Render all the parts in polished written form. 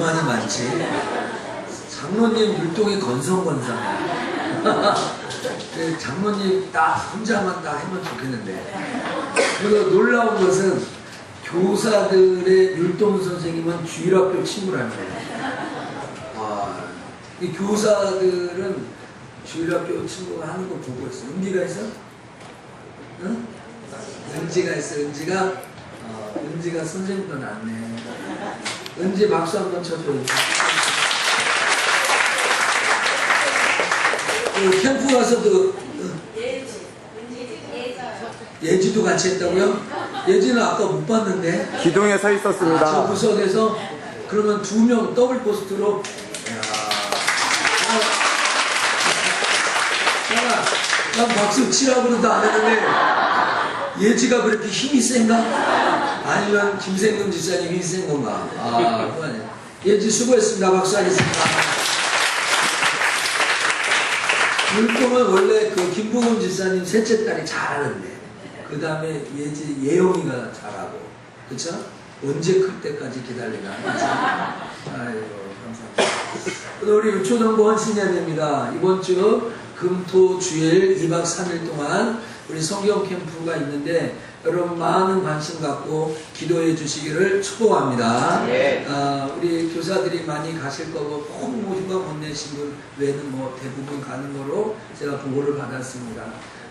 그만이 많지. 장로님 율동이 건성건성해. 장로님 딱 혼자만 딱 하면 좋겠는데. 그리고 놀라운 것은 교사들의 율동 선생님은 주일학교 친구라는 거예요. 이 교사들은 주일학교 친구가 하는 거 보고 있어. 은지가 있어? 응? 은지가 있어. 은지가 선생님도 낫네. 은지 박수 한번 쳐줘요. 캠프 가서도 예지도 같이 했다고요? 예지는 아까 못 봤는데 기둥에 서 있었습니다. 저 구석에서. 그러면 2명 더블 포스트로. 난 박수 치라고 그러도 안 했는데 예지가 그렇게 힘이 센가? 아니면 김생금 지사님 힘이 센 건가? 그만해. 예지 수고했습니다. 박수하겠습니다. 율동은 원래 그 김부금 지사님 셋째 딸이 잘하는데 그 다음에 예지 예영이가 잘하고, 그쵸? 언제 클 때까지 기다리나? 아이고 감사합니다. 우리 유초정보 헌신예배입니다. 이번 주 금토 주일 2박 3일 동안 우리 성경 캠프가 있는데 여러분 많은 관심 갖고 기도해 주시기를 축복합니다. 예. 우리 교사들이 많이 가실 거고 꼭 휴가 못 내신 분 외에는 뭐 대부분 가는 거로 제가 보고를 받았습니다.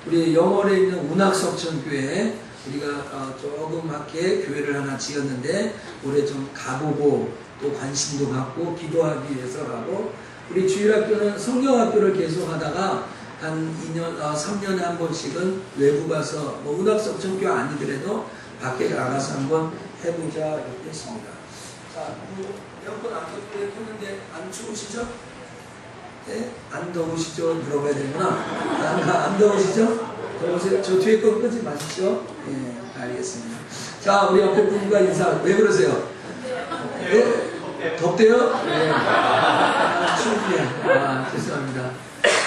우리 영월에 있는 운학석천교회 우리가 조그맣게 교회를 하나 지었는데 올해 좀 가보고 또 관심도 갖고 기도하기 위해서라고, 우리 주일학교는 성경학교를 계속하다가 한 2년, 3년에 한 번씩은 외부 가서 뭐 운학석천교 아니더라도 밖에 나가서 한번 해보자 이렇게 했습니다. 자, 에어컨 안 켰는데 안 추우시죠? 네? 안 더우시죠? 물어봐야 되구나. 안 더우시죠? 더우세요? 저 뒤에 거 끄지 마시죠? 네, 알겠습니다. 자, 우리 옆에 분과 인사. 왜 그러세요? 네? 덥대요? 네. 추우네요. 죄송합니다.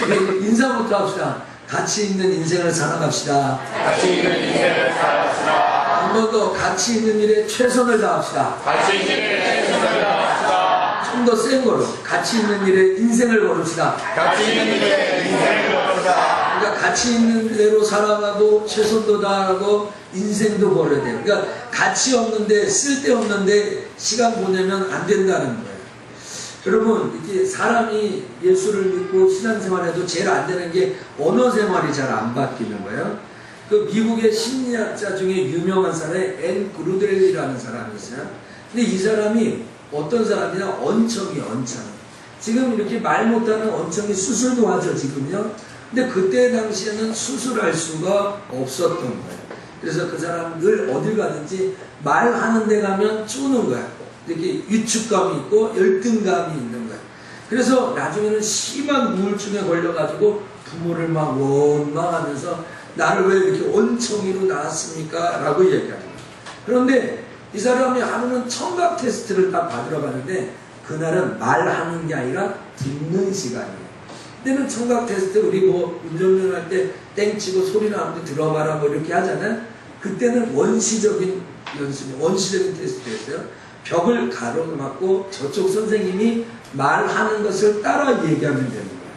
우리 인사부터 합시다. 가치 있는 인생을 살아갑시다. 가치 있는 인생을 살아갑시다. 한 번 더 가치 있는 일에 최선을 다합시다. 가치 있는 일에 최선을 다합시다. 좀 더 센 거로 가치 있는 일에 인생을 걸읍시다. 가치 있는 일에 인생을 걸읍시다. 그러니까 가치 있는 대로 살아가고 최선도 다하고 인생도 걸어야 돼요. 그러니까 가치 없는데 쓸데없는데 시간 보내면 안 된다는 거예요. 여러분, 이렇게 사람이 예수를 믿고 신앙생활해도 제일 안 되는 게 언어 생활이 잘 안 바뀌는 거예요. 그 미국의 심리학자 중에 유명한 사람이 앤 그루델이라는 사람이 있어요. 근데 이 사람이 어떤 사람이냐? 언청이에요, 언청. 지금 이렇게 말 못하는 언청이 수술도 하죠, 지금요. 근데 그때 당시에는 수술할 수가 없었던 거예요. 그래서 그 사람 늘 어딜 가든지 말하는 데 가면 쪼는 거야. 이렇게 위축감이 있고 열등감이 있는 거야. 그래서 나중에는 심한 우울증에 걸려가지고 부모를 막 원망하면서 나를 왜 이렇게 원청이로 낳았습니까? 라고 얘기하는 거야. 그런데 이 사람이 하루는 청각 테스트를 딱 받으러 가는데 그날은 말하는 게 아니라 듣는 시간이에요. 그때는 청각 테스트 우리 뭐 운전할 때 땡치고 소리 나는데 들어봐라 뭐 이렇게 하잖아요. 그때는 원시적인 연습, 원시적인 테스트였어요. 벽을 가로막고 저쪽 선생님이 말하는 것을 따라 얘기하면 되는 거예요.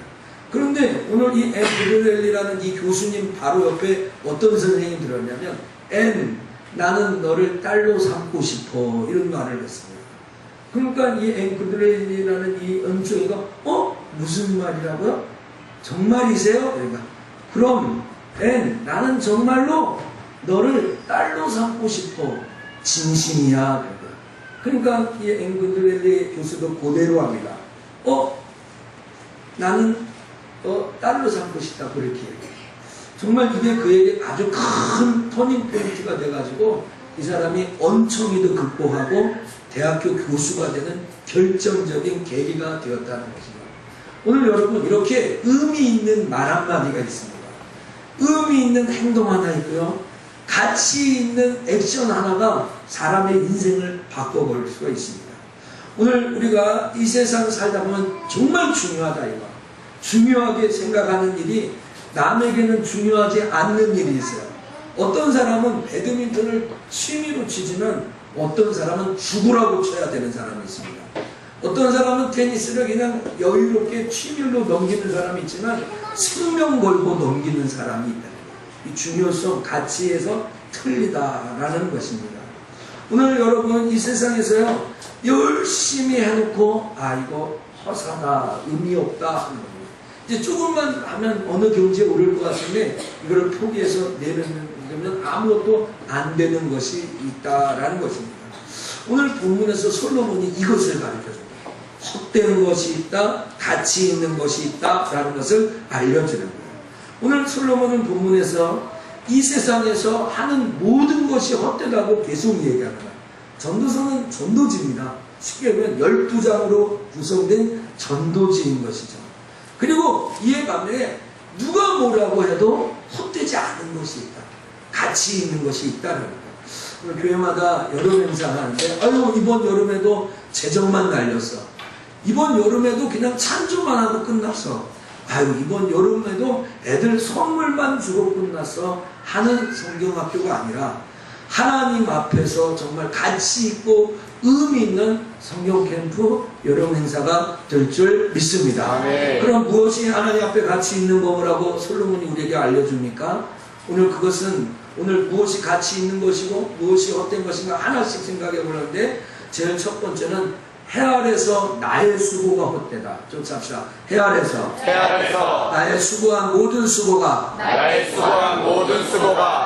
그런데 오늘 이 앤 그루델이라는 이 교수님 바로 옆에 어떤 선생님이 들었냐면 나는 너를 딸로 삼고 싶어 이런 말을 했습니다. 그러니까 이 앤 그루델이라는 이 은총이가 무슨 말이라고요? 정말이세요? 그러니까 그럼 나는 정말로 너를 딸로 삼고 싶어. 진심이야. 그러니까 이 앤 그루델 교수도 그대로 합니다. 나는 딸로 삼고 싶다. 그렇게 얘기해요. 정말 이게 그에게 아주 큰 터닝 포인트가 돼가지고 이 사람이 언청이도 극복하고 대학교 교수가 되는 결정적인 계기가 되었다는 것입니다. 오늘 여러분 이렇게 의미 있는 말 한마디가 있습니다. 의미 있는 행동 하나 있고요. 가치 있는 액션 하나가 사람의 인생을 바꿔버릴 수가 있습니다. 오늘 우리가 이 세상 살다 보면 정말 중요하다 이거. 중요하게 생각하는 일이 남에게는 중요하지 않는 일이 있어요. 어떤 사람은 배드민턴을 취미로 치지만 어떤 사람은 죽으라고 쳐야 되는 사람이 있습니다. 어떤 사람은 테니스를 그냥 여유롭게 취미로 넘기는 사람이 있지만 생명 걸고 넘기는 사람이 있다. 이 중요성, 가치에서 틀리다라는 것입니다. 오늘 여러분 이 세상에서요 열심히 해놓고 이거 허사다, 의미 없다 하는 겁니다. 이제 조금만 하면 어느 경지에 오를 것 같은데 이거를 포기해서 내려면 아무것도 안 되는 것이 있다라는 것입니다. 오늘 본문에서 솔로몬이 이것을 가르쳐줍니다. 헛된 것이 있다, 가치 있는 것이 있다라는 것을 알려주는 거예요. 오늘 솔로몬은 본문에서 이 세상에서 하는 모든 것이 헛되다고 계속 얘기합니다. 전도서는 전도지입니다. 쉽게 보면 12장으로 구성된 전도지인 것이죠. 그리고 이에 반면에 누가 뭐라고 해도 헛되지 않은 것이 있다. 가치 있는 것이 있다는 거예요. 오늘 교회마다 여름 행사가 하는데 이번 여름에도 재정만 날렸어. 이번 여름에도 그냥 찬조만 하고 끝났어. 이번 여름에도 애들 선물만 주고 끝났어 하는 성경학교가 아니라 하나님 앞에서 정말 가치 있고 의미 있는 성경 캠프 여름 행사가 될 줄 믿습니다. 아멘. 그럼 무엇이 하나님 앞에 가치 있는 거라고 솔로몬이 우리에게 알려줍니까? 오늘 그것은 오늘 무엇이 가치 있는 것이고 무엇이 헛된 것인가 하나씩 생각해 보는데 제일 첫 번째는 해 아래서 나의 수고가 헛되다. 좀 짭시다. 해 아래서 나의 수고한 모든 수고가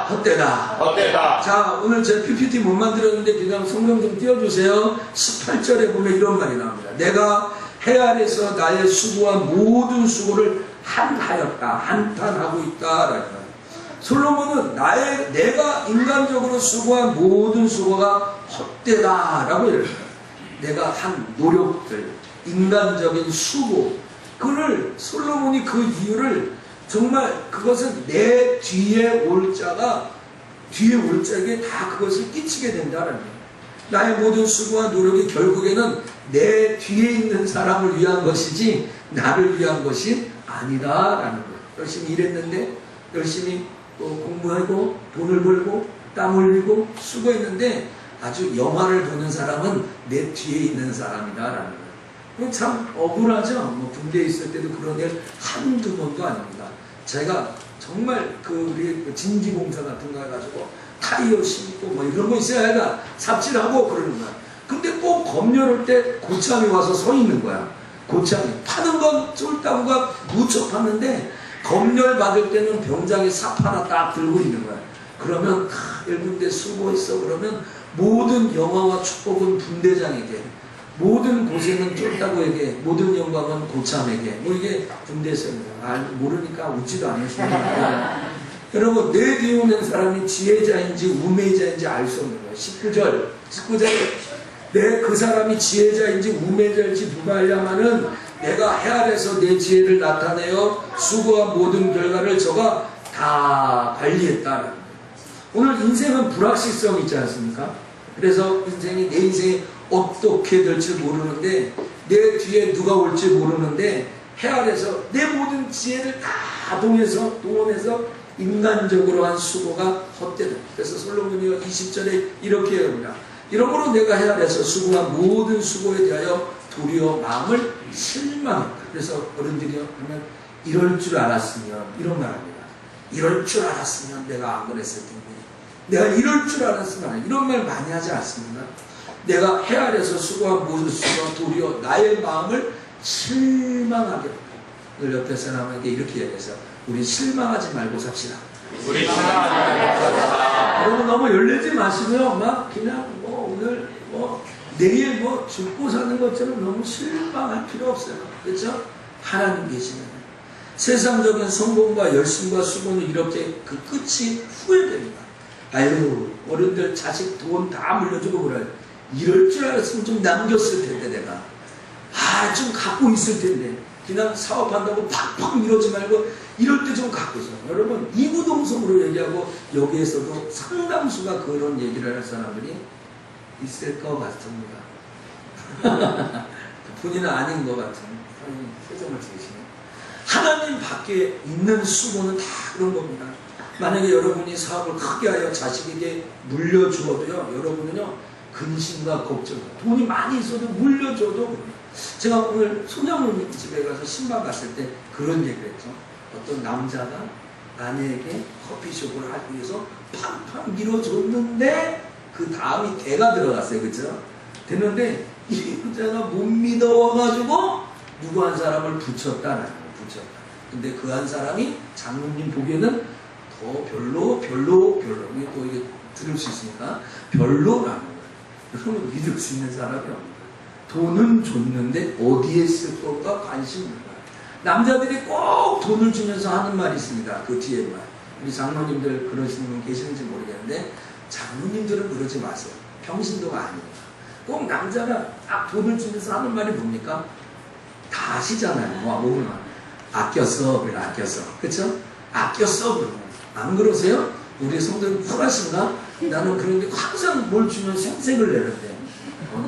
헛되다. 자, 오늘 제 PPT 못 만들었는데 그냥 성경 좀 띄워주세요. 18절에 보면 이런 말이 나옵니다. 내가 해 아래서 나의 수고한 모든 수고를 한탄하고 있다. 솔로몬은 내가 인간적으로 수고한 모든 수고가 헛되다라고 얘기합니다. 내가 한 노력들, 인간적인 수고, 그를 솔로몬이 그 이유를 정말 그것은 내 뒤에 올 자에게 다 그것을 끼치게 된다는 거예요. 나의 모든 수고와 노력이 결국에는 내 뒤에 있는 사람을 위한 것이지 나를 위한 것이 아니다라는 거예요. 열심히 일했는데 열심히 공부하고 돈을 벌고 땀 흘리고 수고했는데 아주 영화를 보는 사람은 내 뒤에 있는 사람이다라는 거예요. 참 억울하죠. 군대에 있을 때도 그런 일 한두 번도 아닙니다. 제가 정말 우리 진기공사 같은 거 해가지고 타이어 심고 이런 거 있어야 삽질하고 그러는 거야. 근데 꼭 검열 올 때 고참이 와서 서 있는 거야. 고참이 파는 건 쫄따구가 무척 파는데 검열 받을 때는 병장이 삽 하나 딱 들고 있는 거야. 그러면 1군대 수고했어. 그러면 모든 영화와 축복은 분대장에게, 모든 고생은 쫄따구에게, 모든 영광은 고참에게. 이게 분대성이에요. 모르니까 웃지도 않으시는 여러분, 내 뒤에 오는 사람이 지혜자인지 우매자인지 알 수 없는 거예요. 19절 그 사람이 지혜자인지 우매자인지 누가 알려면은 내가 해 아래서 내 지혜를 나타내어 수고한 모든 결과를 저가 다 관리했다는 거예요. 오늘 인생은 불확실성이 있지 않습니까? 그래서 내 인생이 어떻게 될지 모르는데 내 뒤에 누가 올지 모르는데 해 아래서 내 모든 지혜를 다 동원해서 인간적으로 한 수고가 헛되다. 그래서 솔로몬이 20절에 이렇게 합니다. 이러므로 내가 해 아래서 수고한 모든 수고에 대하여 도리어 마음을 실망했다. 그래서 어른들이 하면 이럴 줄 알았으면 이런 말합니다. 이럴 줄 알았으면 내가 안 그랬을 텐데, 내가 이럴 줄 알았으면, 이런 말 많이 하지 않습니까? 내가 해 아래서 수고한 모든 수고가 도리어 나의 마음을 실망하게 했다. 오늘 옆에 사람에게 이렇게 얘기해서 우리 실망하지 말고 삽시다. 여러분 너무 열내지 마시고요. 막 그냥 오늘 내일 죽고 사는 것처럼 너무 실망할 필요 없어요. 그렇죠? 하나님 계시면 세상적인 성공과 열심과 수고는 이렇게 그 끝이 후회됩니다. 어른들 자식 돈 다 물려주고 그래. 이럴 줄 알았으면 좀 남겼을 텐데 내가 좀 갖고 있을 텐데 그냥 사업한다고 팍팍 밀어지 말고 이럴 때 좀 갖고 있어. 여러분 이구동성으로 얘기하고 여기에서도 상당수가 그런 얘기를 할 사람들이 있을 것 같습니다. 본인은 아닌 것 같은 표정을 지으시네. 하나님 밖에 있는 수고는 다 그런 겁니다. 만약에 여러분이 사업을 크게 하여 자식에게 물려주어도요, 여러분은요 근심과 걱정. 돈이 많이 있어도 물려줘도 제가 오늘 손장모님 집에 가서 신방 갔을 때 그런 얘기를 했죠. 어떤 남자가 아내에게 커피숍을 하기 위해서 팡팡 밀어줬는데 그 다음이 대가 들어갔어요. 그죠? 됐는데 이 여자가 못 믿어와가지고 누구 한 사람을 붙였다는 거예요. 붙였다. 근데 그 한 사람이 장모님 보기에는 더 별로 이게 또 이게 들을 수 있으니까 별로라는 거예요. 여러분 믿을 수 있는 사람이 없는 거예요. 돈은 줬는데 어디에 쓸 건가 관심이 없는 거예요. 남자들이 꼭 돈을 주면서 하는 말이 있습니다. 그 뒤에 말. 우리 장로님들 그러시는 분 계시는지 모르겠는데 장로님들은 그러지 마세요. 평신도가 아닙니다. 꼭 남자가 딱 돈을 주면서 하는 말이 뭡니까? 다 아시잖아요. 와, 몸을 아꼈어, 그래, 아꼈어. 그쵸? 아꼈어, 그러면. 안 그러세요? 우리 성도님 쿨하신가? 나는 그런데 항상 뭘 주면 생색을 내는데.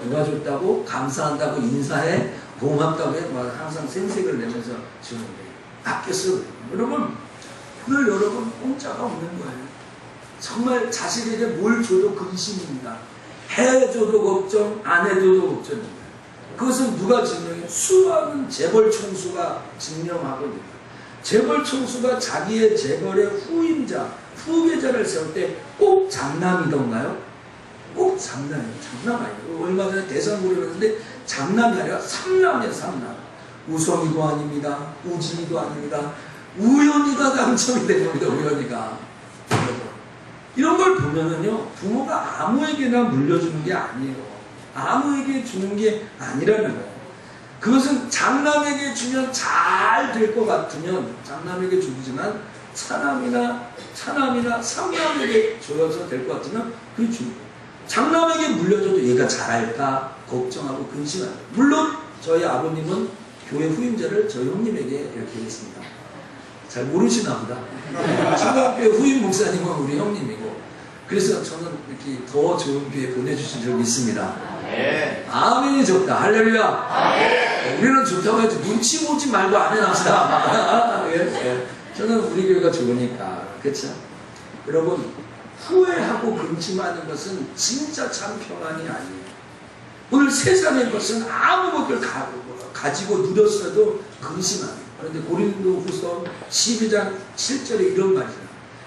누가 줬다고? 감사한다고 인사해? 고맙다고 해? 막 항상 생색을 내면서 주는데. 아꼈어. 여러분, 오늘 여러분 공짜가 없는 거예요. 정말 자식에게 뭘 줘도 근심입니다. 해줘도 걱정, 안 해줘도 걱정입니다. 그것은 누가 증명해요? 수많은 재벌 총수가 증명하거든요. 재벌 총수가 자기의 재벌의 후임자, 후계자를 세울 때 꼭 장남이던가요? 꼭 장남이에요. 장남 아니에요. 얼마 전에 대선고를 했는데 장남이 아니라 삼남이에요. 삼남. 우성이도 아닙니다. 우진이도 아닙니다. 우연이가 당첨이 된 겁니다. 우연이가. 이런 걸 보면은요, 부모가 아무에게나 물려주는 게 아니에요. 아무에게 주는 게 아니라는 거예요. 그것은 장남에게 주면 잘 될 것 같으면 장남에게 주지만 차남이나 삼남에게 줘서 될 것 같으면 그게 주는 거예요. 장남에게 물려줘도 얘가 잘할까 걱정하고 근심하고. 물론 저희 아버님은 교회 후임자를 저희 형님에게 이렇게 했습니다. 잘 모르시나 보다. 초등학교 후임 목사님은 우리 형님이고, 그래서 저는 이렇게 더 좋은 교회 보내주신 줄 믿습니다. 아멘이 좋다. 할렐루야. 우리는 좋다고 해도 눈치 보지 말고 아멘 합시다. 저는 우리 교회가 좋으니까. 그렇죠? 여러분, 후회하고 근심하는 것은 진짜 참 평안이 아니에요. 오늘 세상의 것은 아무것을 가지고 누렸어도 근심하는. 그런데 고린도후서 12장 7절에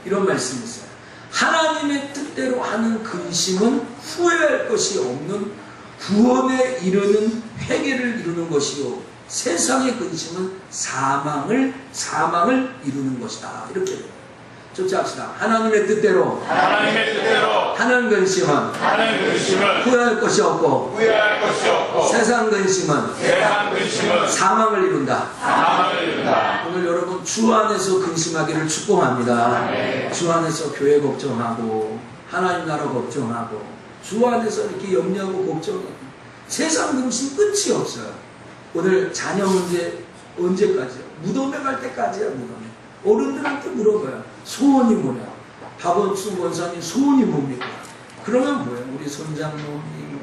이런 말씀이 있어요. 하나님의 뜻대로 하는 근심은 후회할 것이 없는 구원에 이르는 회개를 이루는 것이요, 세상의 근심은 사망을 이루는 것이다. 이렇게 돼요. 쫓아합시다. 하나님의 뜻대로 하는 근심은 후회할 것이 없고 세상 근심은 사망을 이룬다. 오늘 여러분 주 안에서 근심하기를 축복합니다. 주 안에서 교회 걱정하고 하나님 나라 걱정하고 주 안에서 이렇게 염려하고 걱정하고 세상 근심 끝이 없어요. 오늘 자녀 문제 언제까지요? 무덤에 갈 때까지야. 무덤에 어른들한테 물어봐요. 소원이 뭐냐? 박원순 권사님 소원이 뭡니까? 그러면 뭐예요? 우리 손장로님,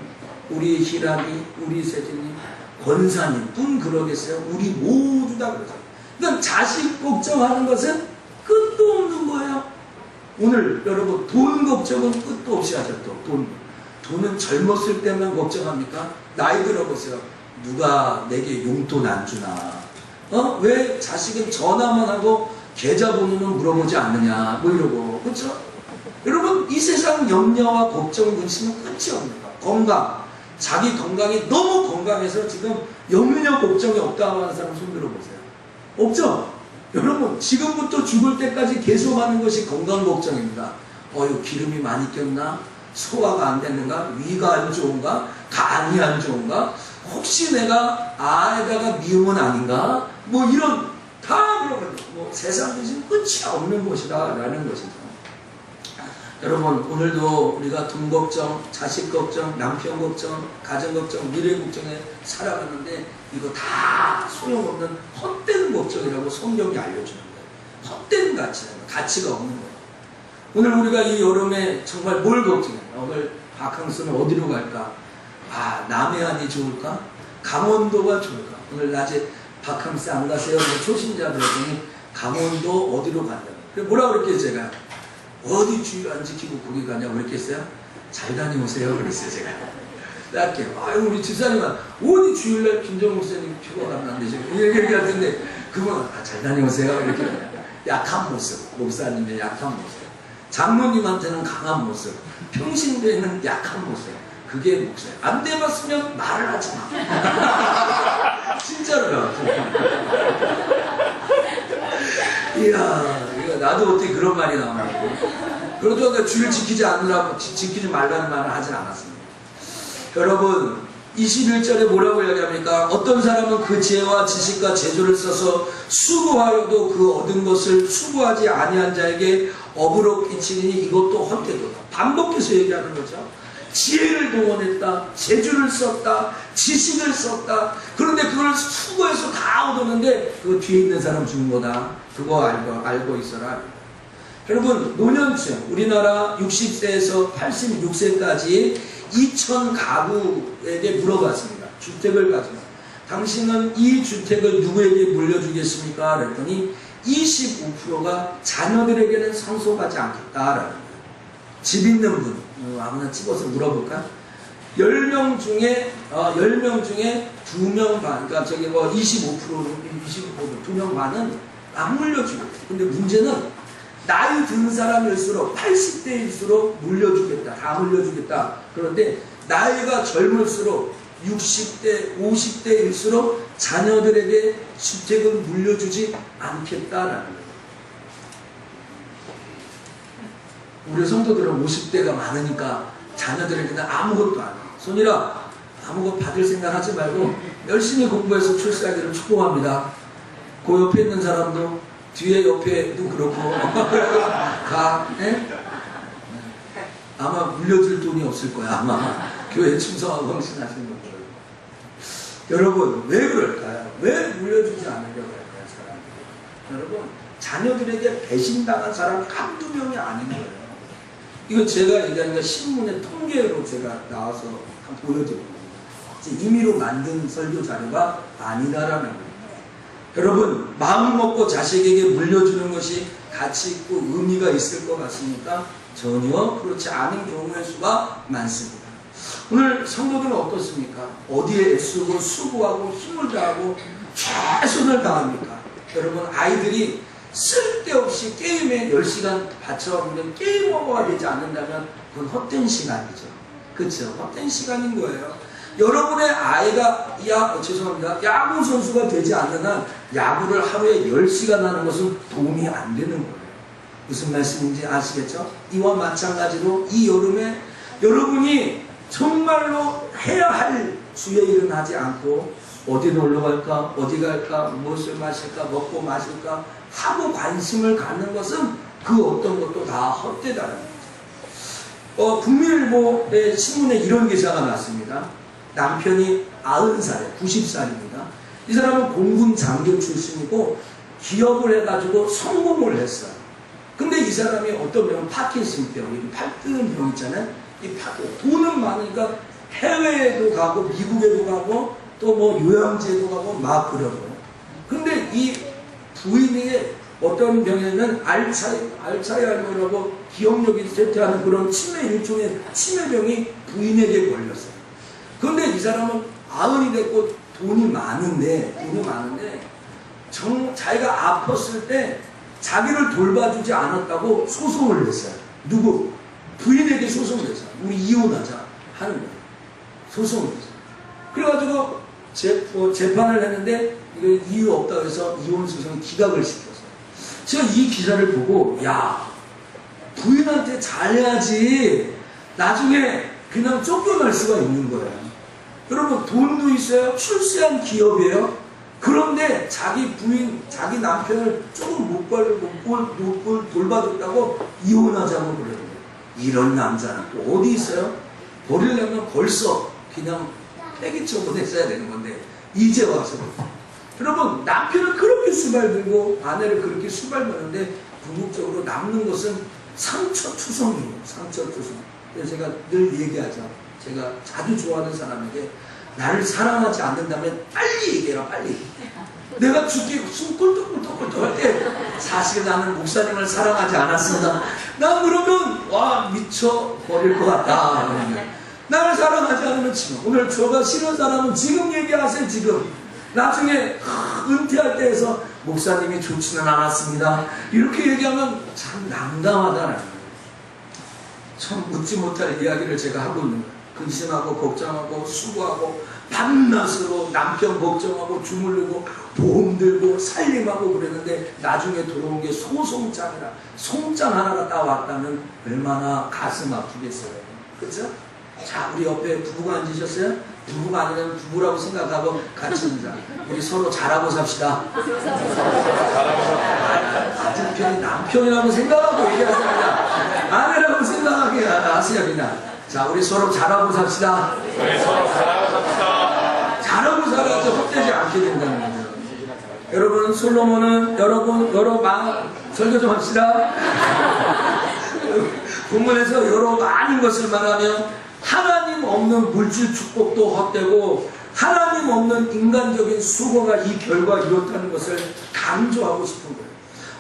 우리 희람이, 우리 세진님, 권사님 뿐 그러겠어요? 우리 모두 다 그러죠. 그러니까 자식 걱정하는 것은 끝도 없는 거예요. 오늘 여러분 돈 걱정은 끝도 없이 하셨죠. 돈은 젊었을 때만 걱정합니까? 나이 들어보세요. 누가 내게 용돈 안 주나? 왜 자식은 전화만 하고 계좌번호는 물어보지 않느냐? 뭐 이러고. 그렇죠? 여러분 이 세상 염려와 걱정, 근심은 끝이 없습니다. 건강. 자기 건강이 너무 건강해서 지금 염려, 걱정이 없다고 하는 사람 손 들어보세요. 없죠? 여러분 지금부터 죽을 때까지 계속 하는 것이 건강 걱정입니다. 기름이 많이 꼈나? 소화가 안 됐는가? 위가 안 좋은가? 간이 안 좋은가? 혹시 내가 아에다가 미움은 아닌가? 뭐 이런 다 그런 뭐 세상 근심 끝이 없는 것이다 라는 것이죠. 여러분 오늘도 우리가 돈 걱정, 자식 걱정, 남편 걱정, 가정 걱정, 미래 걱정에 살아가는데 이거 다 소용없는 헛된 걱정이라고 성경이 알려주는 거예요. 헛된 가치가 없는 거예요. 오늘 우리가 이 여름에 정말 뭘 걱정해요? 오늘 바캉스는 어디로 갈까? 남해안이 좋을까? 강원도가 좋을까? 오늘 낮에 바캉스 안 가세요? 초신자들에게 강원도 어디로 간다? 뭐라 그랬겠어요? 제가 어디 주의 안 지키고 거기 가냐고 그랬겠어요? 잘 다녀오세요. 그랬어요, 제가. 낮게. 아유, 우리 집사님은 어디 주일날 김정우 목사님 표가 안 나는데, 이렇게 얘기할 텐데, 그건, 잘 다녀오세요. 이렇게. 약한 모습. 목사님의 약한 모습. 장모님한테는 강한 모습. 평신도에는 약한 모습. 그게 목사예요. 안 돼봤으면 말을 하지 마. 진짜로요. 이야, 이거 나도 어떻게 그런 말이 나오냐고. 그래도 내가 주일 지키지 않으라고, 지키지 말라는 말을 하진 않았습니다. 여러분, 21절에 뭐라고 이야기합니까? 어떤 사람은 그 지혜와 지식과 재주를 써서 수고하여도 그 얻은 것을 수고하지 아니한 자에게 업으로 끼치니 이것도 헛되도다. 반복해서 얘기하는 거죠. 지혜를 동원했다, 재주를 썼다, 지식을 썼다. 그런데 그걸 수고해서 다 얻었는데 그거 뒤에 있는 사람 주는 거다. 그거 알고 있어라. 여러분, 노년층, 우리나라 60세에서 86세까지 2,000 가구에게 물어봤습니다. 주택을 가지고. 당신은 이 주택을 누구에게 물려주겠습니까? 그랬더니 25%가 자녀들에게는 상속하지 않겠다라는 거예요. 집 있는 분, 아무나 찍어서 물어볼까? 10명 중에 2명 반, 그러니까 저기 뭐 2명 반은 안 물려주겠다. 근데 문제는 나이 든 사람일수록 80대일수록 물려주겠다. 다 물려주겠다. 그런데 나이가 젊을수록 60대, 50대일수록 자녀들에게 주택을 물려주지 않겠다라는 거예요. 우리 성도들은 50대가 많으니까 자녀들에게는 아무것도 안 해요. 손이라 아무것도 받을 생각하지 말고 열심히 공부해서 출세하기를 축복합니다. 그 옆에 있는 사람도 뒤에 옆에도 그렇고 가 아마 물려줄 돈이 없을 거야. 아마 교회 충성하고 헌신하시는 분들. 여러분 왜 그럴까요? 왜 물려주지 않으려고 할까요? 사람들이. 여러분 자녀들에게 배신당한 사람 한두 명이 아닌 거예요. 이거 제가 얘기하는 게 신문의 통계로 제가 나와서 한번 보여드립니다. 임의로 만든 설교 자료가 아니다라는 거예요. 여러분 마음 먹고 자식에게 물려주는 것이 가치 있고 의미가 있을 것 같습니까? 전혀 그렇지 않은 경우의 수가 많습니다. 오늘 성도들은 어떻습니까? 어디에 애쓰고 수고하고 힘을 다하고 최선을 다합니까? 여러분 아이들이 쓸데없이 게임에 10시간 바쳐보면 게임오버가 되지 않는다면 그건 헛된 시간이죠. 그렇죠? 헛된 시간인 거예요. 여러분의 아이가 죄송합니다. 야구 선수가 되지 않는 한 야구를 하루에 10시간 하는 것은 도움이 안 되는 거예요. 무슨 말씀인지 아시겠죠? 이와 마찬가지로 이 여름에 여러분이 정말로 해야 할 주의 일은 하지 않고 어디 놀러 갈까, 어디 갈까, 무엇을 마실까, 먹고 마실까 하고 관심을 갖는 것은 그 어떤 것도 다 헛되다는 거죠. 국민일보의 신문에 이런 기사가 났습니다. 남편이 90살에 90살입니다. 이 사람은 공군 장교 출신이고 기업을 해가지고 성공을 했어요. 근데 이 사람이 어떤 병은 파킨슨병, 팔뚝병 있잖아요. 이 돈은 많으니까 해외에도 가고 미국에도 가고 또 뭐 요양지에도 가고 막 그러고요. 근데 이 부인에게 어떤 병에는 알츠하이머라고 기억력이 쇠퇴하는 그런 일종의 치매병이 부인에게 걸렸어요. 그런데 이 사람은 90이 됐고 돈이 많은데 자기가 아팠을 때 자기를 돌봐주지 않았다고 소송을 냈어요. 누구? 부인에게 소송을 냈어요. 우리 이혼하자 하는 거예요. 소송을 했어요. 그래가지고 재판을 했는데 이거 이유 없다고 해서 이혼 소송을 기각을 시켰어요. 제가 이 기사를 보고 야 부인한테 잘해야지 나중에 그냥 쫓겨날 수가 있는 거예요. 여러분 돈도 있어요. 출세한 기업이에요. 그런데 자기 부인, 자기 남편을 조금 못 돌봐줬다고 이혼하자고 그래요. 이런 남자는 또 어디 있어요? 버리려면 벌써 그냥 폐기 처분했어야 되는 건데 이제 와서 여러분 남편은 그렇게 수발들고 아내를 그렇게 수발드는데 궁극적으로 남는 것은 상처투성이에요. 상처투성. 그래서 제가 늘 얘기하죠. 제가 자주 좋아하는 사람에게 나를 사랑하지 않는다면 빨리 얘기해라. 빨리. 내가 죽기 숨 꿀떡꿀떡꿀떡 할 때 사실 나는 목사님을 사랑하지 않았습니다. 난 그러면 와 미쳐버릴 것 같다. 나를 사랑하지 않으면 지금 오늘 저가 싫은 사람은 지금 얘기하세요. 지금 나중에 은퇴할 때 해서 목사님이 좋지는 않았습니다 이렇게 얘기하면 참 난감하다라는 거예요. 참 웃지 못할 이야기를 제가 하고 있는 거예요. 근심하고 걱정하고 수고하고 밤낮으로 남편 걱정하고 주물르고 보험 들고 살림하고 그랬는데 나중에 들어온 게 소송장이라 송장 하나가 따왔다면 얼마나 가슴 아프겠어요. 그렇죠? 자, 우리 옆에 부부가 앉으셨어요? 부부가 아니면 부부라고 생각하고 같이 앉아. 우리 서로 잘하고 삽시다. 맞은편이 남편이라고 생각하고 얘기하세요. 아내라고 생각하게 하세요. 그냥. 자, 우리 서로 잘하고 삽시다. 우리 서로 잘하고 삽시다. 잘하고 살아야지 헛되지 않게 된다는 거예요. 여러분, 솔로몬은 여러 설교 좀 합시다. 본문에서 여러 많은 것을 말하면 하나님 없는 물질 축복도 헛되고 하나님 없는 인간적인 수고가 이 결과 이렇다는 것을 강조하고 싶은 거예요.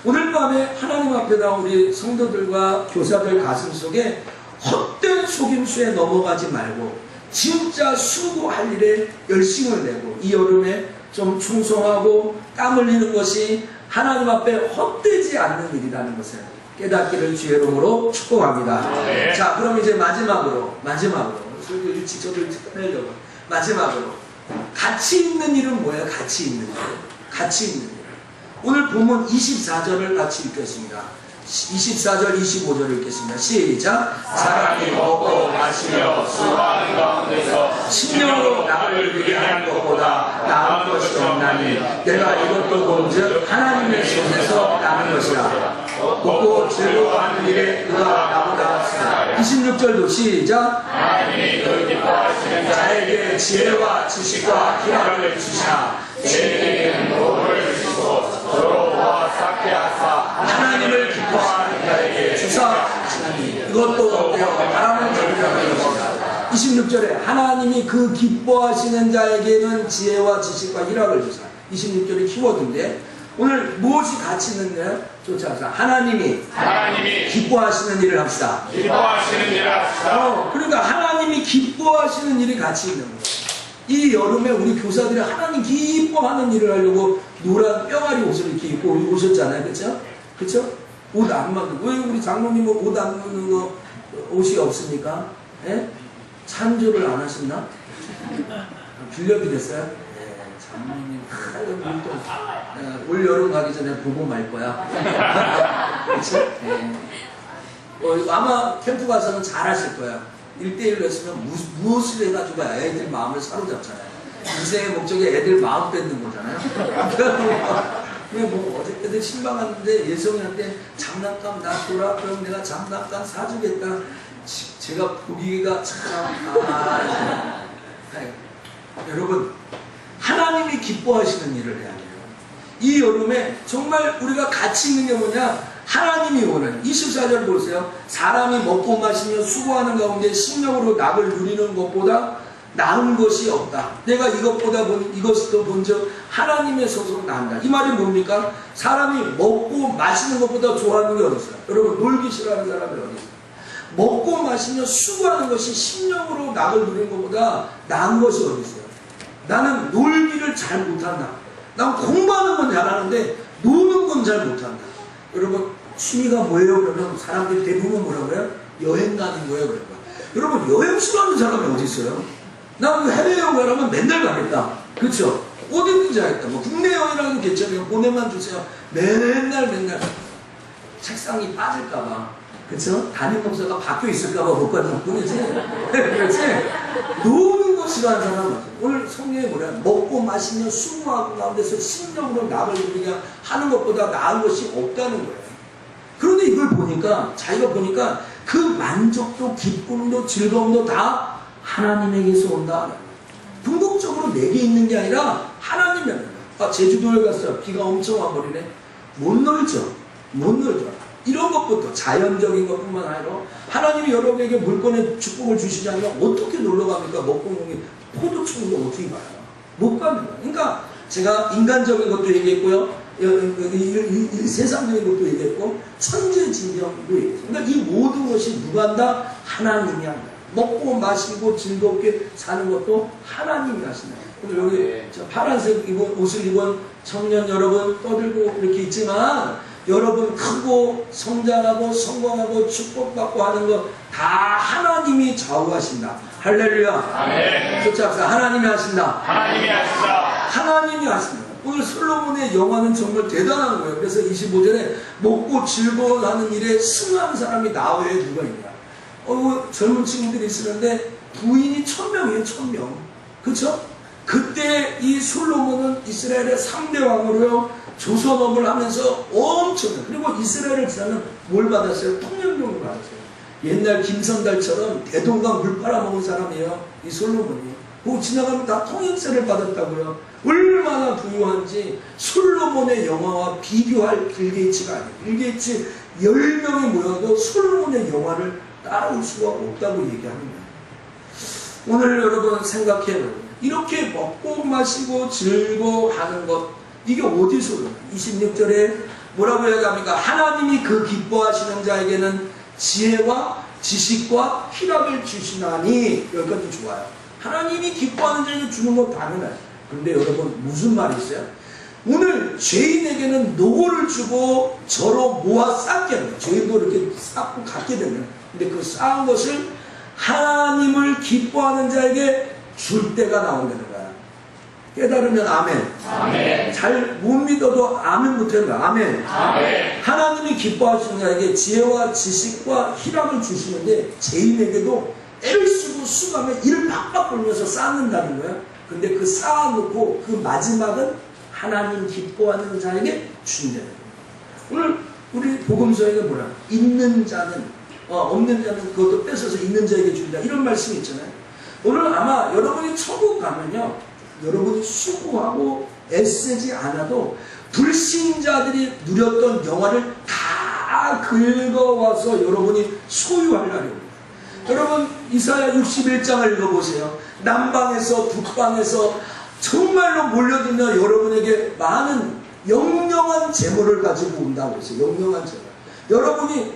오늘 밤에 하나님 앞에다 우리 성도들과 교사들 가슴 속에 헛된 속임수에 넘어가지 말고 진짜 수고할 일에 열심을 내고 이 여름에 좀 충성하고 땀 흘리는 것이 하나님 앞에 헛되지 않는 일이라는 것을 깨닫기를 주의 이름으로 축복합니다. 네. 자, 그럼 이제 마지막으로 설교 일찍 저도 끝내려고 마지막으로 가치 있는 일은 뭐예요? 가치 있는 일. 가치 있는 일. 오늘 본문 24절을 같이 읽겠습니다. 24절 25절 읽겠습니다. 시작. 사람이 먹고 마시며 수고하는 가운데서 심령으로 나를 위하는 것보다 나은 것이 없나니 내가 이것도 본즉 하나님의 손에서 나는 것이라. 먹고 즐거워하는 일에 그가 나보다 낫으나. 26절도 시작. 하나님이 그 기뻐하시는 자에게 지혜와 지식과 희락을 주시나 죄인에게는 도를 주시고 더러워와 삭게 하사 하나님을 기뻐하는 자에게 주사 이것도 바라는 자들이라는 것이다. 26절에 하나님이 그 기뻐하시는 자에게는 지혜와 지식과 희락을 주사. 26절이 키워드인데 오늘 무엇이 가치 있는 일? 쫓아서 하나님이 기뻐하시는 일을 합시다. 기뻐하시는 일을 합시다. 그러니까 하나님이 기뻐하시는 일이 가치 있는 거예요. 이 여름에 우리 교사들이 하나님 기뻐하는 일을 하려고 노란 뼈가리 옷을 이렇게 입고 오셨잖아요. 그렇죠? 그렇죠? 옷 안 맞는 왜 우리 장로님은 옷 안 맞는 거 옷이 없습니까? 예? 찬조를 안 하셨나? 빌려드렸어요? 네, 장로님 올 여름 가기 전에 보고 말 거야. 그렇죠? 네. 아마 캠프 가서는 잘 하실 거야. 1대1로 했으면 무엇을 해가지고 애들 마음을 사로잡잖아요. 인생의 목적이 애들 마음 뺏는 거잖아요. 그냥 뭐 어저께도 신방 갔는데 예성이한테 장난감 놔둬라. 그럼 내가 장난감 사주겠다. 제가 보기가 참 여러분 하나님이 기뻐하시는 일을 해야 돼요. 이 여름에 정말 우리가 가치 있는 게 뭐냐? 하나님이 원하는 24절 보세요. 사람이 먹고 마시며 수고하는 가운데 심령으로 낙을 누리는 것보다 나은 것이 없다. 내가 이것도 본즉 하나님의 손으로 난다. 이 말이 뭡니까? 사람이 먹고 마시는 것보다 좋아하는 게 어디 있어요? 여러분 놀기 싫어하는 사람이 어디 있어요? 먹고 마시며 수고하는 것이 심령으로 낙을 누리는 것보다 나은 것이 어디 있어요? 나는 놀기를 잘 못한다. 난 공부하는 건 잘하는데 노는 건 잘 못한다. 여러분 취미가 뭐예요? 그러면 사람들이 대부분 뭐라고요? 여행 가는 거예요. 그러면 여러분 여행 싫어하는 사람이 어디 있어요? 나 해외여행 가라면 맨날 가겠다. 그렇죠? 어디든지 하겠다. 뭐 국내 여행이라도 괜찮아요. 보내만 주세요. 맨날 책상이 빠질까봐. 그렇죠? 담임 목사가 바뀌어 있을까봐 못 가는 것 뿐이지. 그렇지? 노는 거 싫어하는 사람은 오늘 성경에 뭐냐? 먹고 마시며 수고하는 가운데서 심령으로 낙을 누리게 하는 것보다 나은 것이 없다는 거예요. 그런데 이걸 보니까 자기가 보니까 그 만족도 기쁨도 즐거움도 다 하나님에게서 온다. 궁극적으로 내게 있는 게 아니라 하나님이 제주도에 갔어요. 비가 엄청 와버리네. 못 놀죠. 이런 것부터 자연적인 것뿐만 아니라 하나님이 여러분에게 물건의 축복을 주시지 않으면 어떻게 놀러 갑니까? 먹고 먹는 포도충도 어떻게 가요? 못 가는 거예요. 그러니까 제가 인간적인 것도 얘기했고요. 세상적인 것도 얘기했고 천재지명도 얘기했어요. 그러니까 이 모든 것이 누가 한다? 하나님이 한다. 먹고 마시고 즐겁게 사는 것도 하나님이 하신다. 오늘 여기 저 파란색 옷을 입은 청년 여러분 떠들고 이렇게 있지만 여러분 크고 성장하고 성공하고 축복받고 하는 것 다 하나님이 좌우하신다. 할렐루야. 아멘. 그렇죠. 하나님이 하신다. 하나님이 하신다. 하나님이 하신다. 오늘 솔로몬의 영화는 정말 대단한 거예요. 그래서 25절에 먹고 즐거워하는 일에 승한 사람이 나 외에 누가 있냐. 젊은 친구들이 있으는데 부인이 1000명이에요. 1000명. 그렇죠? 그때 이 솔로몬은 이스라엘의 3대 왕으로요 조선업을 하면서 엄청, 그리고 이스라엘을 지나면 뭘 받았어요? 통영경을 받았어요. 옛날 김선달처럼 대동강 물 빨아먹은 사람이에요. 이 솔로몬이. 그거 지나가면 다 통행세를 받았다고요. 얼마나 부유한지 솔로몬의 영화와 비교할 빌 게이츠가 아니에요. 빌 게이츠 10명이 모여도 솔로몬의 영화를 따라올 수가 없다고 얘기하는 거예요. 오늘 여러분 생각해봐요. 이렇게 먹고 마시고 즐거워하는 것, 이게 어디서요? 26절에 뭐라고 얘기합니까? 하나님이 그 기뻐하시는 자에게는 지혜와 지식과 희락을 주시나니. 여기까지 좋아요. 하나님이 기뻐하는 자에게 주는 거 당연해요. 근데 여러분 무슨 말이 있어요? 오늘 죄인에게는 노고를 주고 저로 모아 쌓게 합니다. 죄인도 이렇게 쌓고 갖게 되면, 근데 그 쌓은 것을 하나님을 기뻐하는 자에게 줄 때가 나온다는 거야. 깨달으면 아멘. 아멘. 잘 못 믿어도 아멘 못하는 거야. 아멘. 아멘. 하나님이 기뻐하시는 자에게 지혜와 지식과 희락을 주시는데 죄인에게도 애를 쓰고 수감에 이를 박박 걸면서 쌓는다는 거야. 근데 그 쌓아놓고 그 마지막은 하나님 기뻐하는 자에게 준다는 거야. 오늘 우리 복음서에게 뭐라? 있는 자는 없는 자는 그것도 뺏어서 있는 자에게 준다. 이런 말씀이 있잖아요. 오늘 아마 여러분이 천국 가면요, 여러분이 수고하고 애쓰지 않아도 불신자들이 누렸던 영화를 다 긁어와서 여러분이 소유할 날이 옵니다. 여러분 이사야 61장을 읽어보세요. 남방에서 북방에서 정말로 몰려들며 여러분에게 많은 영영한 재물을 가지고 온다고 했어요. 영영한 재물. 여러분이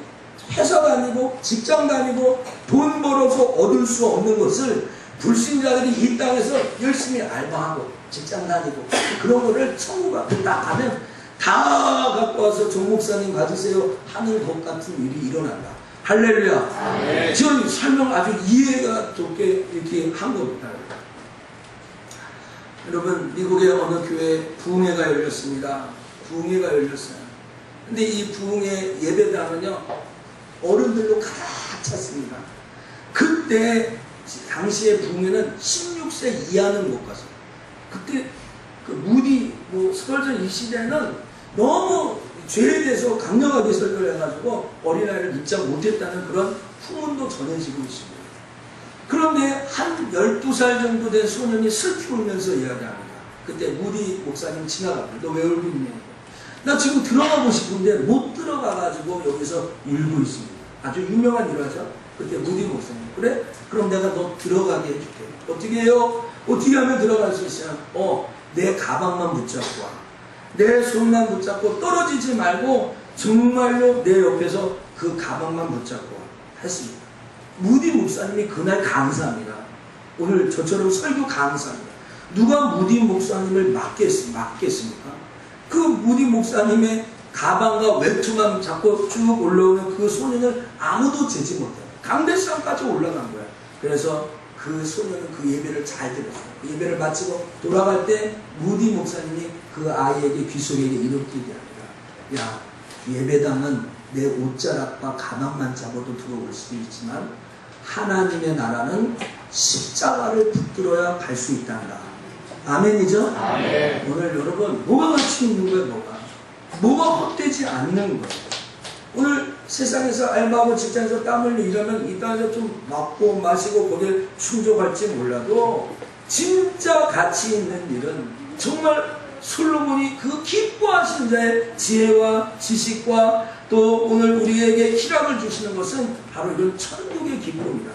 회사 다니고 직장 다니고 돈 벌어서 얻을 수 없는 것을 불신자들이 이 땅에서 열심히 알바하고 직장 다니고 그런 거를 천국 앞에 딱 가면 다 갖고 와서 정 목사님 가지세요 하는 것 같은 일이 일어난다. 할렐루야. 지금 설명 아주 이해가 좋게 이렇게 한 겁니다. 여러분 미국의 어느 교회에 부흥회가 열렸습니다. 부흥회가 열렸어요. 근데 이 부흥회 예배당은요 어른들로 가득 찼습니다. 그때 당시의 부흥회는 16세 이하는 못 갔어요. 그때 그 무디 스컬전 이 시대는 너무 죄에 대해서 강력하게 설교를 해가지고 어린아이를 입장 못했다는 그런 후문도 전해지고 있습니다. 그런데 한 12살 정도 된 소년이 슬피 울면서 이야기합니다. 그때 무디 목사님 지나갑니다. 너 왜 울고 있냐? 나 지금 들어가고 싶은데 못 들어가가지고 여기서 울고 있습니다. 아주 유명한 일화죠. 그때 무디 목사님. 그래? 그럼 내가 너 들어가게 해줄게. 어떻게 해요? 어떻게 하면 들어갈 수 있어요? 내 가방만 붙잡고 와. 내 손만 붙잡고 떨어지지 말고 정말로 내 옆에서 그 가방만 붙잡고 와. 했습니다. 무디 목사님이 그날 강사입니다. 오늘 저처럼 설교 강사입니다. 누가 무디 목사님을 맡겠습니까? 그 무디 목사님의 가방과 외투만 잡고 쭉 올라오는 그 소년을 아무도 재지 못해요. 강대상까지 올라간 거예요. 그래서 그 소년은 그 예배를 잘 들었어요. 그 예배를 마치고 돌아갈 때 무디 목사님이 그 아이에게 귀속에게 이렇게 얘기합니다. 야, 예배당은 내 옷자락과 가방만 잡아도 들어올 수도 있지만 하나님의 나라는 십자가를 붙들어야 갈 수 있단다. 아멘이죠? 아멘. 오늘 여러분 뭐가 가치 있는 거예요? 뭐가 헛되지 않는 거예요. 오늘 세상에서 알바하고 직장에서 땀 흘리고 이러면 이 땅에서 좀 먹고 마시고 거기에 충족할지 몰라도 진짜 가치 있는 일은 정말 솔로몬이 그 기뻐하신 자의 지혜와 지식과 또 오늘 우리에게 희락을 주시는 것은 바로 이런 천국의 기쁨이다.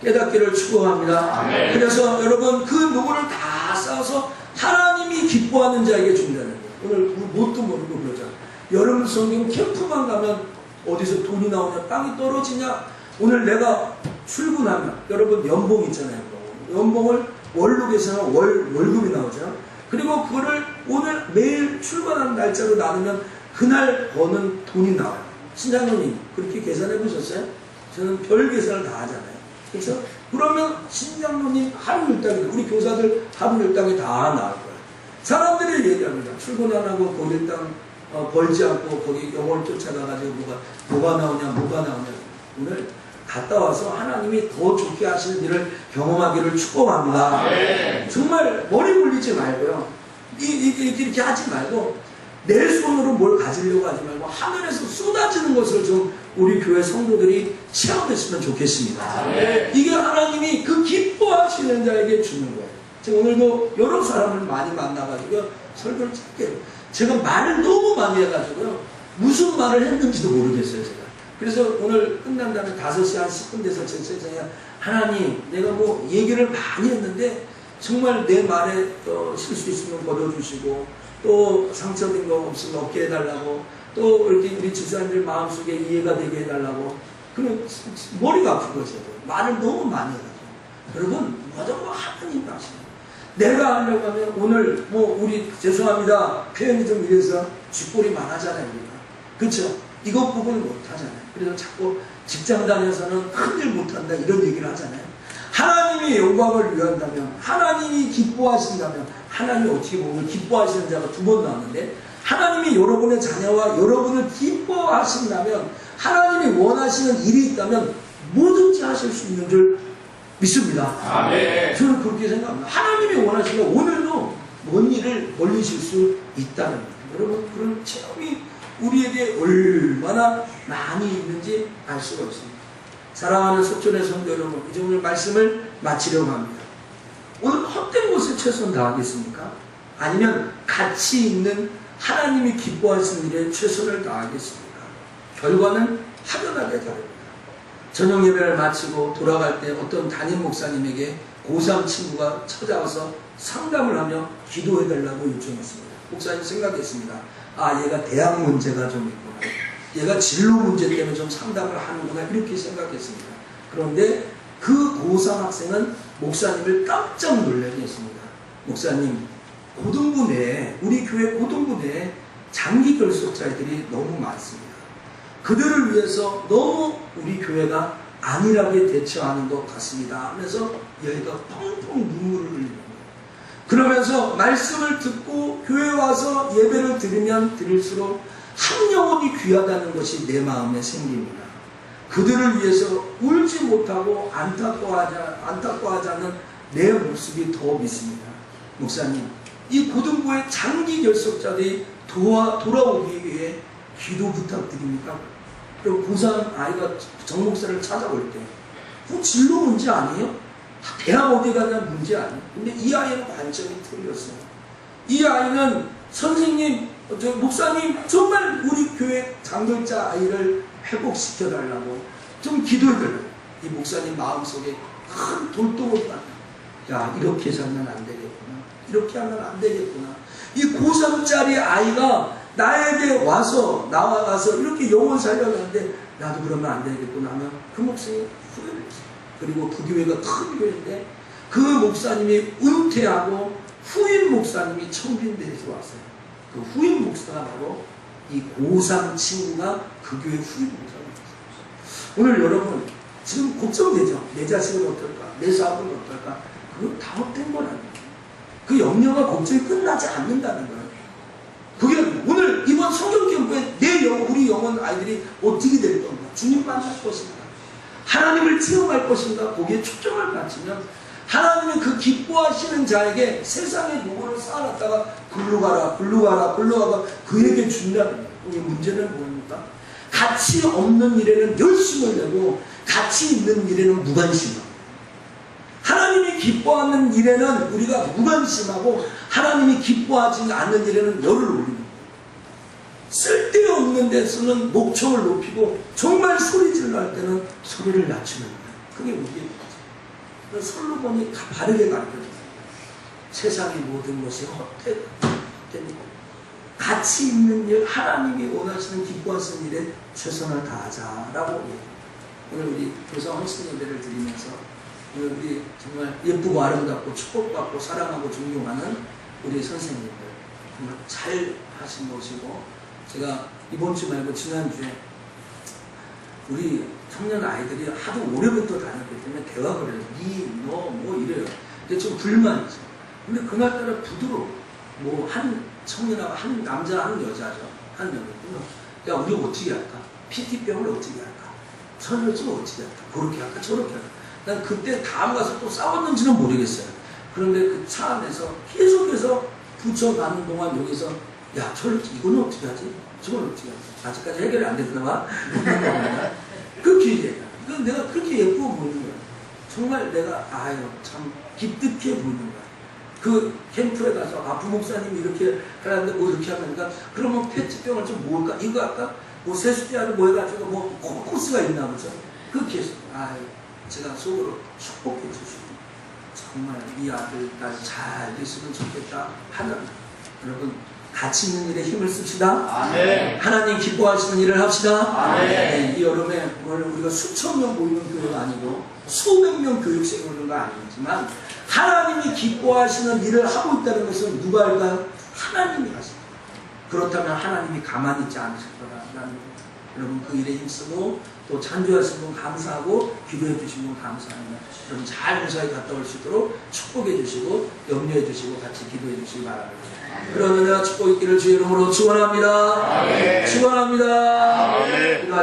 깨닫기를 추구합니다. 아멘. 그래서 여러분 그 노고를 다 쌓아서 하나님이 기뻐하는 자에게 준다는 거예요. 오늘 뭣도 모르고 그러죠. 여름 성경 캠프만 가면 어디서 돈이 나오냐, 땅이 떨어지냐. 오늘 내가 출근하면 여러분 연봉 있잖아요. 연봉을 월로 계산하면 월급이 나오죠. 그리고 그거를 오늘 매일 출근하는 날짜로 나누면 그날 버는 돈이 나와요. 신장로님 그렇게 계산해 보셨어요? 저는 별 계산을 다 하잖아요. 그렇죠? 그러면 신장로님 하루 일당이, 우리 교사들 하루 일당이 다 나올 거예요. 사람들이 얘기합니다. 출근 안 하고 그 일당 벌지 않고 거기 영혼을 쫓아가가지고 뭐가 나오냐. 오늘 갔다 와서 하나님이 더 좋게 하시는 일을 경험하기를 축복합니다. 네. 정말 머리 굴리지 말고요. 이렇게 하지 말고 내 손으로 뭘 가지려고 하지 말고 하늘에서 쏟아지는 것을 좀 우리 교회 성도들이 체험했으면 좋겠습니다. 네. 이게 하나님이 그 기뻐하시는 자에게 주는 거예요. 제가 오늘도 여러 사람을 많이 만나가지고 설교를 짧게, 제가 말을 너무 많이 해가지고요. 무슨 말을 했는지도 모르겠어요, 제가. 그래서 오늘 끝난 다음에 5시 한 10분 돼서 제가 하나님, 내가 뭐 얘기를 많이 했는데 정말 내 말에 실수 있으면 거둬주시고 또 상처된 거 없으면 없게 해달라고 또 이렇게 우리 집사님들 마음속에 이해가 되게 해달라고. 그럼 머리가 아픈 거죠. 말을 너무 많이 해가지고. 여러분, 모든 거 하나님 하시네요. 내가 하려고 하면 오늘 우리 죄송합니다. 표현이 좀 이래서 쥐꼬리 많아잖아요. 우리가. 그렇죠? 이것 부분을 못하잖아요. 그래서 자꾸 직장 다녀서는 큰일 못한다 이런 얘기를 하잖아요. 하나님의 영광을 위한다면, 하나님이 기뻐하신다면, 하나님이 어떻게 보면 기뻐하시는 자가 2번 나왔는데, 하나님이 여러분의 자녀와 여러분을 기뻐하신다면, 하나님이 원하시는 일이 있다면 뭐든지 하실 수 있는 줄 믿습니다. 아멘. 저는 그렇게 생각합니다. 하나님이 원하시면 오늘도 먼 일을 벌리실 수 있다는 거예요. 여러분, 그런 체험이 우리에게 얼마나 많이 있는지 알 수가 있습니다. 사랑하는 속전의 성도 여러분, 이제 오늘 말씀을 마치려고 합니다. 오늘 헛된 곳에 최선 다하겠습니까? 아니면 가치 있는 하나님이 기뻐하시는 일에 최선을 다하겠습니까? 결과는 확연하게 다릅니다. 저녁 예배를 마치고 돌아갈 때 어떤 담임 목사님에게 고3 친구가 찾아와서 상담을 하며 기도해달라고 요청했습니다. 목사님 생각했습니다. 아, 얘가 대학 문제가 좀 있구나. 얘가 진로 문제 때문에 좀 상담을 하는구나. 이렇게 생각했습니다. 그런데 그 고3 학생은 목사님을 깜짝 놀라게 했습니다. 목사님, 고등부 내에, 우리 교회 고등부 내에 장기 결석자들이 너무 많습니다. 그들을 위해서 너무 우리 교회가 안일하게 대처하는 것 같습니다 하면서 여기가 펑펑 눈물을 흘리는 거예요. 그러면서 말씀을 듣고 교회에 와서 예배를 들으면 들을수록 한 영혼이 귀하다는 것이 내 마음에 생깁니다. 그들을 위해서 울지 못하고 안타까워하지 않는 내 모습이 더 믿습니다. 목사님, 이 고등부의 장기 결석자들이 돌아오기 위해 기도 부탁드립니까? 그리고 고3 아이가 정 목사를 찾아올 때, 그 진로 문제 아니에요? 대학 어디 가냐 문제 아니에요? 근데 이 아이는 관점이 틀렸어요. 이 아이는 선생님, 목사님, 정말 우리 교회 장결자 아이를 회복시켜달라고 좀 기도해달라고. 이 목사님 마음속에 큰 돌덩어리 같다. 야, 이렇게 해서는 안 되겠구나. 이렇게 하면 안 되겠구나. 이 고3짜리 아이가 나에게 와서, 나와가서 이렇게 영혼 살려가는데 나도 그러면 안 되겠구나 하면 그 목사님이 후회를 했어요. 그리고 그 교회가 큰 교회인데 그 목사님이 은퇴하고 후임 목사님이 청빈대에서 왔어요. 그 후임 목사가 바로 이 고3 친구가 그 교회 후임 목사입니다. 오늘 여러분 지금 걱정되죠? 내 자식은 어떨까? 내 사업은 어떨까? 그건 다 헛된 건 아니에요. 그 염려가 걱정이 끝나지 않는다는 거예요. 그게 오늘 이번 성경 캠프에 우리 영혼 아이들이 어떻게 될 건가? 주님 만날 것인가? 하나님을 체험할 것인가? 거기에 초점을 맞추면 하나님은 그 기뻐하시는 자에게 세상의 노고를 쌓아놨다가 굴러가라 그에게 준다는 거예요. 우리 문제는 뭡니까? 가치 없는 일에는 열심을 내고 가치 있는 일에는 무관심하고, 하나님이 기뻐하는 일에는 우리가 무관심하고 하나님이 기뻐하지 않는 일에는 열을 올리는 거예요. 쓸데없는 데서는 목청을 높이고 정말 소리질러 할 때는 소리를 낮추는 거예요. 그게 우리의 거죠. 솔로몬이 바르게 가르쳐줬어요. 세상의 모든 것이 헛되고 가치 있는 일, 하나님이 원하시는 기뻐하시는 일에 최선을 다하자라고 얘기해요. 오늘 우리 교사 헌신 예배를 드리면서 오늘 우리 정말 예쁘고 아름답고 축복받고 사랑하고 존경하는 우리 선생님들 정말 잘 하신 것이고, 제가 이번 주 말고 지난주에 우리 청년 아이들이 하도 오래부터 다녔기 때문에 대화를 해요. 니, 너, 뭐 이래요. 근데 좀 불만이죠. 근데 그날따라 부드러워. 뭐 한 청년하고 한 남자 한 여자죠. 한 여자. 야, 우리 어떻게 할까? PT병을 어떻게 할까? 선혈증 어떻게 할까? 그렇게 할까? 저렇게 할까? 난 그때 다음 가서 또 싸웠는지는 모르겠어요. 그런데 그 차 안에서 계속해서 붙여가는 동안 여기서 야, 이거는 어떻게 하지? 저건 어떻게 하지? 아직까지 해결이 안 됐나 봐. 그렇게 얘기해. 내가 그렇게 예쁘고 보이는 거야. 정말 내가 아유 참 기특해 보이는 거야. 그 캠프에 가서 부목사님이 이렇게 하는데 뭐 이렇게 하니까 그러면 페트병을 좀 모을까? 이거 할까? 뭐 세수대하고 뭐 해가지고 뭐 코스가 있나 보죠. 그렇게 해서 아유 제가 속으로 축복해 주시고 정말 이 아들 딸 잘 됐으면 좋겠다 하는, 여러분 가치 있는 일에 힘을 씁시다. 아멘. 하나님 기뻐하시는 일을 합시다. 아멘. 네, 이 여름에 오늘 우리가 수천 명 모이는 교회가 아니고 수백 명 교육생이 오는 거 아니지만 하나님이 기뻐하시는 일을 하고 있다는 것은 누가 할까요? 하나님이 하십니다. 그렇다면 하나님이 가만히 있지 않으실 거라는 거예요. 여러분 그 일에 힘쓰고 또 찬조하신 분 감사하고 기도해 주신 분 감사합니다. 여러분 잘 무사히 갔다 올 수 있도록 축복해 주시고 염려해 주시고 같이 기도해 주시기 바랍니다. 그러면 축복 있기를 주의 이름으로 축원합니다. 축원합니다. 아멘. 기도하겠습니다.